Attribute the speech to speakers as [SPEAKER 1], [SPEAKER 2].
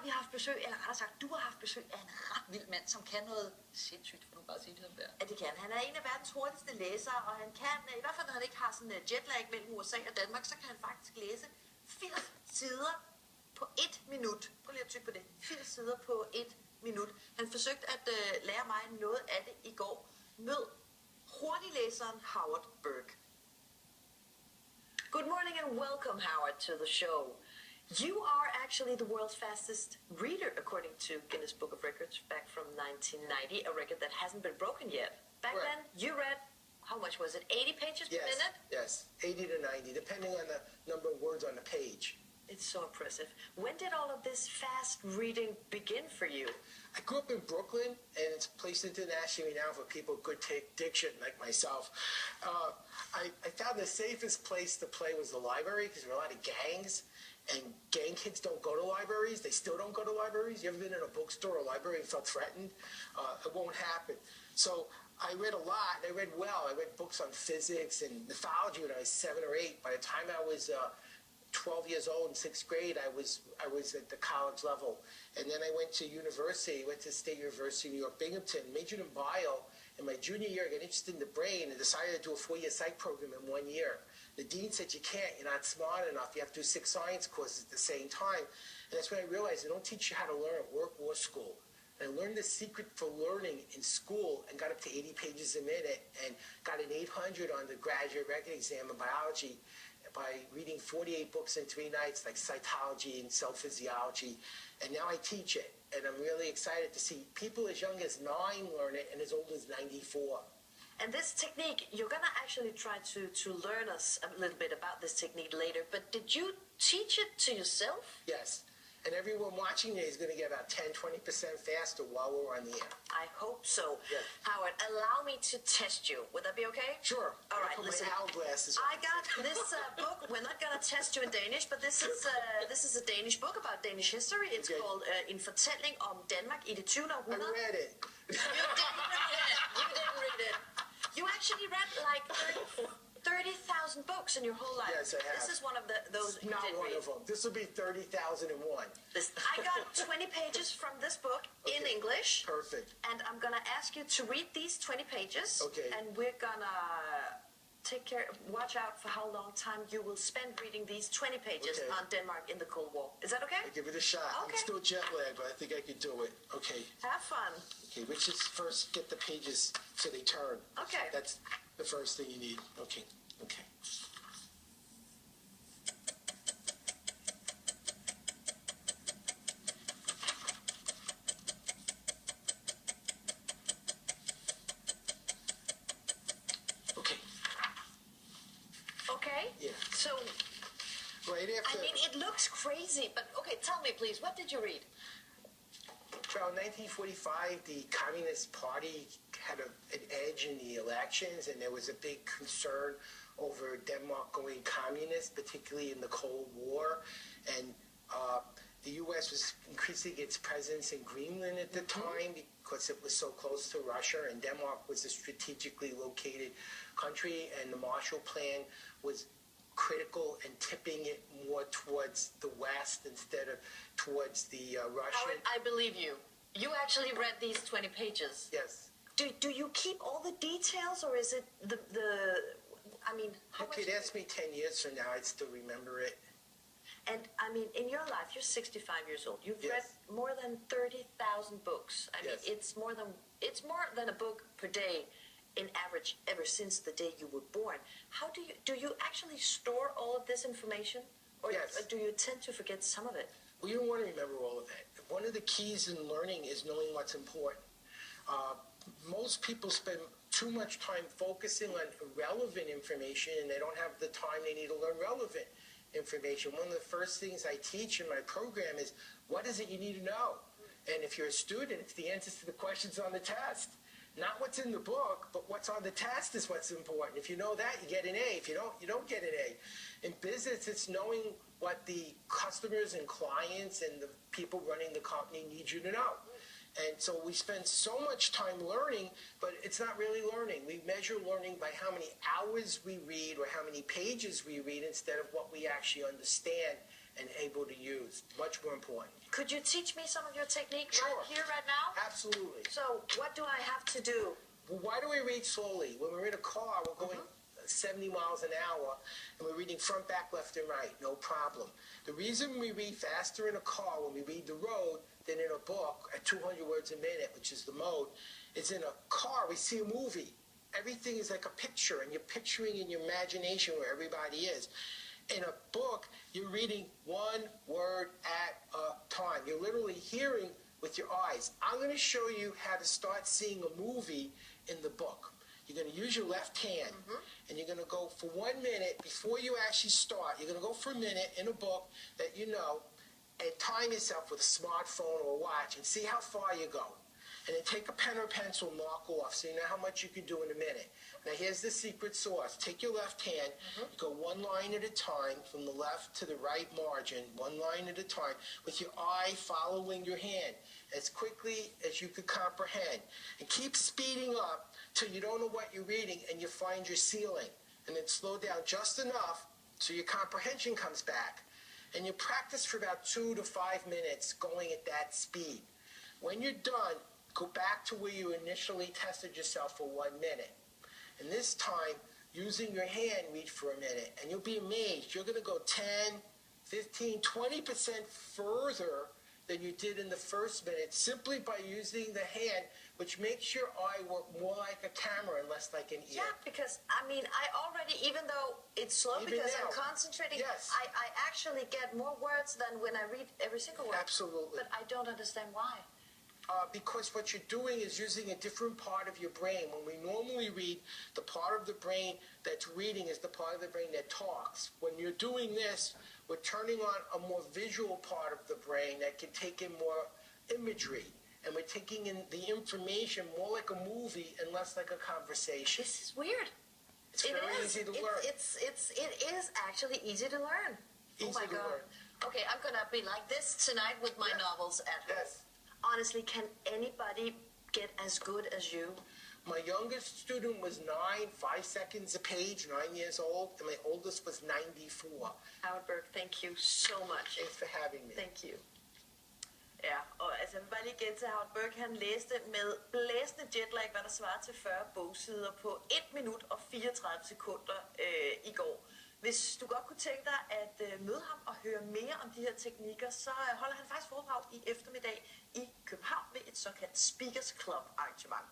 [SPEAKER 1] vi haft besøg, eller rettere sagt, du har haft besøg af en ret vild mand, som kan noget sindssygt, for nu bare sige det sådan der. Ja, det kan. Han er en af verdens hurtigste læsere, og han kan, i hvert fald når han ikke har sådan en jetlag mellem USA og Danmark, så kan han faktisk læse 80 sider på 1 minut. Prøv lige at tykke på det. 80 sider på 1 minut. Han forsøgte at lære mig noget af det i går. Mød hurtiglæseren Howard Berg. Good morning and welcome, Howard, to the show. You are actually the world's fastest reader, according to Guinness Book of Records back from 1990, a record that hasn't been broken yet. Back then, you read, how much was it, 80 pages per minute?
[SPEAKER 2] Yes, 80 to 90, depending on the number of words on the page.
[SPEAKER 1] It's so impressive. When did all of this fast reading begin for you?
[SPEAKER 2] I grew up in Brooklyn, and it's a place internationally renowned for people with good diction, like myself. I found the safest place to play was the library, because there were a lot of gangs, and gang kids don't go to libraries. They still don't go to libraries. You ever been in a bookstore or library and felt threatened? It won't happen. So I read a lot. I read well. I read books on physics and mythology when I was 7 or 8. By the time I was 12 years old in 6th grade, I was at the college level. And then I went to university, went to State University of New York, Binghamton, majored in bio. In my junior year, I got interested in the brain and decided to do a 4-year psych program in 1 year. The dean said, you can't, you're not smart enough. You have to do 6 science courses at the same time. And that's when I realized they don't teach you how to learn at work or school. And I learned the secret for learning in school and got up to 80 pages a minute and got an 800 on the graduate record exam in biology by reading 48 books in 3 nights, like cytology and cell physiology. And now I teach it. And I'm really excited to see people as young as 9 learn it and as old as 94.
[SPEAKER 1] And this technique, you're going to actually try to learn us a little bit about this technique later, but did you teach it to yourself?
[SPEAKER 2] Yes. And everyone watching it is going to get about 10-20% faster while we're on the air.
[SPEAKER 1] I hope so.
[SPEAKER 2] Yes.
[SPEAKER 1] Howard, allow me to test you. Would that be okay?
[SPEAKER 2] Sure.
[SPEAKER 1] All right, listen.
[SPEAKER 2] My owl glasses on.
[SPEAKER 1] I got this book. We're not going to test you in Danish, but this is a Danish book about Danish history. It's called En fortælling om Danmark i det 20. århundrede.
[SPEAKER 2] I read it.
[SPEAKER 1] You didn't read it. You didn't read it. You actually read like 30,000 books in your whole life.
[SPEAKER 2] Yes, I have.
[SPEAKER 1] This is one of those you
[SPEAKER 2] Not
[SPEAKER 1] did
[SPEAKER 2] one
[SPEAKER 1] read.
[SPEAKER 2] of them. This will be 30,001.
[SPEAKER 1] I got 20 pages from this book in English.
[SPEAKER 2] Perfect.
[SPEAKER 1] And I'm going to ask you to read these 20 pages.
[SPEAKER 2] Okay.
[SPEAKER 1] And we're going to watch out for how long time you will spend reading these 20 pages on Denmark in the Cold War. Is that okay?
[SPEAKER 2] I'll give it a shot.
[SPEAKER 1] Okay.
[SPEAKER 2] I'm still jet lagged, but I think I can do it. Okay.
[SPEAKER 1] Have fun.
[SPEAKER 2] Okay, let's just first get the pages so they turn.
[SPEAKER 1] Okay.
[SPEAKER 2] That's the first thing you need. Okay. Okay. Okay.
[SPEAKER 1] Okay?
[SPEAKER 2] Yeah.
[SPEAKER 1] So,
[SPEAKER 2] Right after...
[SPEAKER 1] I mean, it looks crazy, but okay, tell me please, what did you read?
[SPEAKER 2] Around 1945, the Communist Party had an edge in the elections, and there was a big concern over Denmark going communist, particularly in the Cold War. And the U.S. was increasing its presence in Greenland at the time because it was so close to Russia, and Denmark was a strategically located country, and the Marshall Plan was critical and tipping it more towards the West instead of towards the Russian.
[SPEAKER 1] Howard, I believe you. You actually read these 20 pages.
[SPEAKER 2] Yes.
[SPEAKER 1] Do you keep all the details, or is it I mean, how much?
[SPEAKER 2] You could ask me 10 years from now, I'd still remember it.
[SPEAKER 1] And I mean, in your life, you're 65 years old. You've read
[SPEAKER 2] Yes.
[SPEAKER 1] more than 30,000 books. I mean,
[SPEAKER 2] Yes.
[SPEAKER 1] it's more than a book per day, in average, ever since the day you were born. How do you actually store all of this information, or
[SPEAKER 2] Yes.
[SPEAKER 1] do you tend to forget some of it?
[SPEAKER 2] Well, you don't want to remember all of that. One of the keys in learning is knowing what's important. Most people spend too much time focusing on irrelevant information, and they don't have the time they need to learn relevant information. One of the first things I teach in my program is, what is it you need to know? And if you're a student, it's the answers to the questions on the test. Not what's in the book, but what's on the test is what's important. If you know that, you get an A. If you don't, you don't get an A. In business, it's knowing what the customers and clients and the people running the company need you to know. And so we spend so much time learning, but it's not really learning. We measure learning by how many hours we read or how many pages we read instead of what we actually understand and able to use. Much more important.
[SPEAKER 1] Could you teach me some of your technique
[SPEAKER 2] Sure.
[SPEAKER 1] right here, right now?
[SPEAKER 2] Absolutely.
[SPEAKER 1] So, what do I have to do?
[SPEAKER 2] Well, why do we read slowly? When we're in a car, we're going 70 miles an hour, and we're reading front, back, left, and right. No problem. The reason we read faster in a car when we read the road than in a book at 200 words a minute, which is the mode, is in a car we see a movie. Everything is like a picture, and you're picturing in your imagination where everybody is. In a book, you're reading one word at a time. You're literally hearing with your eyes. I'm going to show you how to start seeing a movie in the book. You're going to use your left hand, and you're going to go for 1 minute before you actually start. You're going to go for a minute in a book that you know, and time yourself with a smartphone or a watch and see how far you go. And then take a pen or pencil, mark off, so you know how much you can do in a minute. Now here's the secret sauce. Take your left hand, you go one line at a time from the left to the right margin, one line at a time, with your eye following your hand as quickly as you could comprehend. And keep speeding up till you don't know what you're reading and you find your ceiling. And then slow down just enough so your comprehension comes back. And you practice for about 2 to 5 minutes going at that speed. When you're done, go back to where you initially tested yourself for 1 minute. And this time, using your hand, read for a minute. And you'll be amazed. You're going to go 10, 15, 20% further than you did in the first minute simply by using the hand, which makes your eye work more like a camera and less like an ear.
[SPEAKER 1] Yeah, because, I mean, I already, even though it's slow
[SPEAKER 2] Even
[SPEAKER 1] because
[SPEAKER 2] now.
[SPEAKER 1] I'm concentrating,
[SPEAKER 2] Yes.
[SPEAKER 1] I actually get more words than when I read every single word.
[SPEAKER 2] Absolutely.
[SPEAKER 1] But I don't understand why.
[SPEAKER 2] Because what you're doing is using a different part of your brain. When we normally read, the part of the brain that's reading is the part of the brain that talks. When you're doing this, we're turning on a more visual part of the brain that can take in more imagery. And we're taking in the information more like a movie and less like a conversation.
[SPEAKER 1] This is weird.
[SPEAKER 2] It's very easy to learn.
[SPEAKER 1] It is actually easy to learn.
[SPEAKER 2] Easy
[SPEAKER 1] oh my
[SPEAKER 2] to
[SPEAKER 1] God.
[SPEAKER 2] learn.
[SPEAKER 1] Okay, I'm going to be like this tonight with my novels at home.
[SPEAKER 2] Yes.
[SPEAKER 1] Honestly, can anybody get as good as you?
[SPEAKER 2] My youngest student was 9, 5 seconds a page, 9 years old, and my oldest was 94.
[SPEAKER 1] Howard Berg, thank you so much.
[SPEAKER 2] Thanks for having me.
[SPEAKER 1] Thank you. Ja, og altså jeg vil bare lige gentage, Howard Berg, han læste med blæsende jetlag, hvad der svarer til 40 bogsider på 1 minut og 34 sekunder i går. Hvis du godt kunne tænke dig at møde ham og høre mere om de her teknikker, så holder han faktisk foredrag i eftermiddag i København ved et såkaldt Speakers Club arrangement.